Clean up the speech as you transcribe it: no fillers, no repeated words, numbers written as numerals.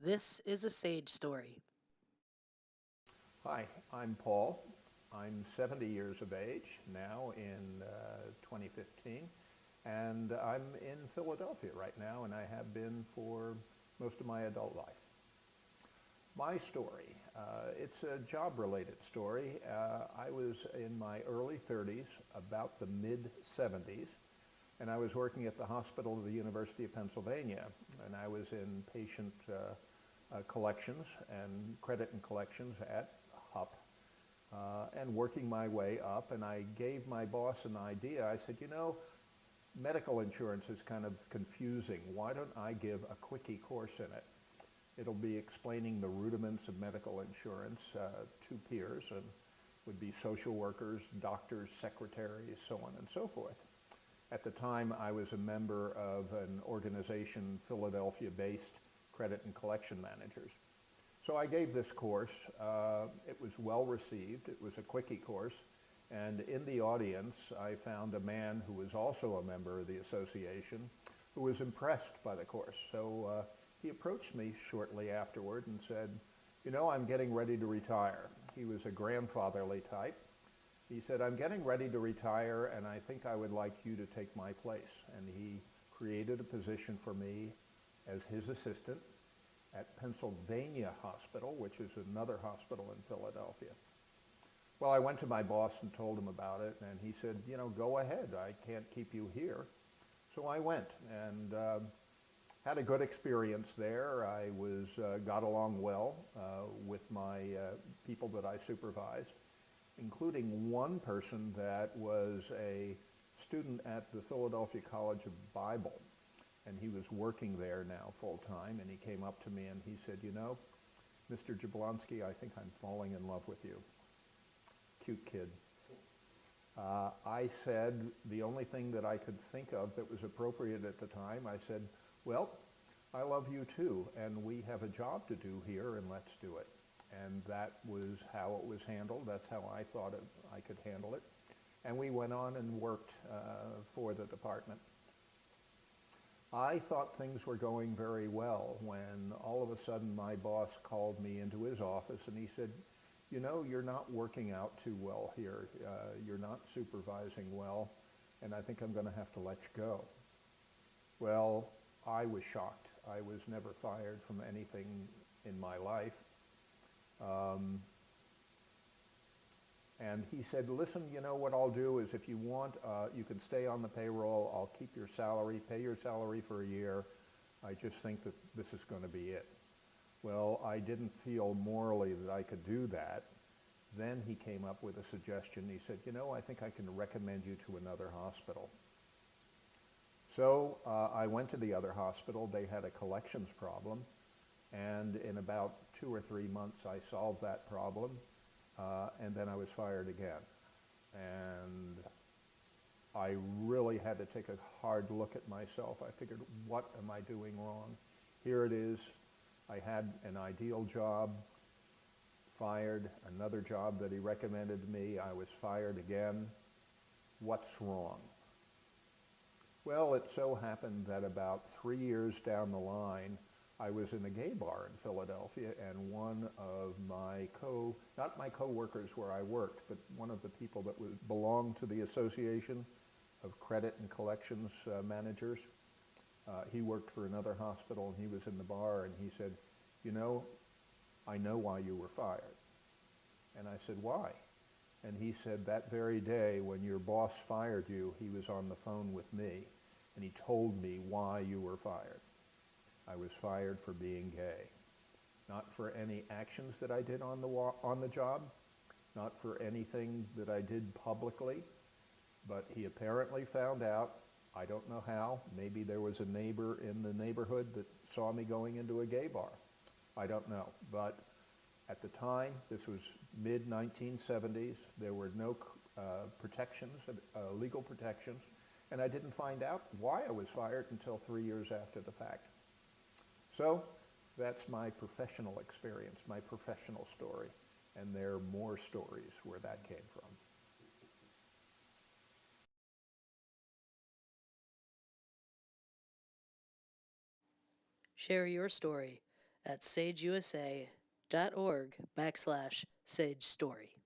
This is a Sage Story. Hi, I'm Paul. I'm 70 years of age now in 2015, and I'm in Philadelphia right now, and I have been for most of my adult life. My story, it's a job-related story. I was in my early 30s, about the mid-70s, and I was working at the hospital of the University of Pennsylvania, and I was in patient collections and credit and collections at HUP, and working my way up. And I gave my boss an idea. I said, medical insurance is kind of confusing. Why don't I give a quickie course in it? It'll be explaining the rudiments of medical insurance to peers, and would be social workers, doctors, secretaries, so on and so forth. At the time, I was a member of an organization, Philadelphia-based Credit and Collection Managers. So I gave this course. It was well received. It was a quickie course. And in the audience, I found a man who was also a member of the association who was impressed by the course. So he approached me shortly afterward and said, I'm getting ready to retire. He was a grandfatherly type. He said, I'm getting ready to retire, and I think I would like you to take my place. And he created a position for me as his assistant at Pennsylvania Hospital, which is another hospital in Philadelphia. Well, I went to my boss and told him about it, and he said, go ahead. I can't keep you here. So I went and had a good experience there. I got along well with my people that I supervised, including one person that was a student at the Philadelphia College of Bible. And he was working there now full time, and he came up to me and he said, Mr. Jablonski, I think I'm falling in love with you. Cute kid. I said, the only thing that I could think of that was appropriate at the time, I said, well, I love you too, and we have a job to do here, and let's do it. And that was how it was handled. That's how I thought I could handle it. And we went on and worked for the department. I thought things were going very well when all of a sudden my boss called me into his office and he said, you're not working out too well here. You're not supervising well, and I think I'm going to have to let you go. Well, I was shocked. I was never fired from anything in my life. And he said, listen, what I'll do is if you want, you can stay on the payroll. I'll keep your salary, pay your salary for a year. I just think that this is going to be it. Well, I didn't feel morally that I could do that. Then he came up with a suggestion. He said, I think I can recommend you to another hospital. So I went to the other hospital. They had a collections problem. And in about 2 or 3 months, I solved that problem. And then I was fired again. And I really had to take a hard look at myself. I figured, what am I doing wrong? Here it is. I had an ideal job, fired, another job that he recommended to me. I was fired again. What's wrong? Well, it so happened that about 3 years down the line, I was in a gay bar in Philadelphia, and one of my not my co-workers where I worked, but one of the people that belonged to the Association of Credit and Collections Managers, he worked for another hospital, and he was in the bar, and he said, I know why you were fired. And I said, why? And he said, that very day when your boss fired you, he was on the phone with me, and he told me why you were fired. I was fired for being gay. Not for any actions that I did on the job, not for anything that I did publicly, but he apparently found out, I don't know how, maybe there was a neighbor in the neighborhood that saw me going into a gay bar. I don't know, but at the time, this was mid-1970s, there were no protections, legal protections, and I didn't find out why I was fired until 3 years after the fact. So that's my professional experience, my professional story, and there are more stories where that came from. Share your story at sageusa.org/Sage Story.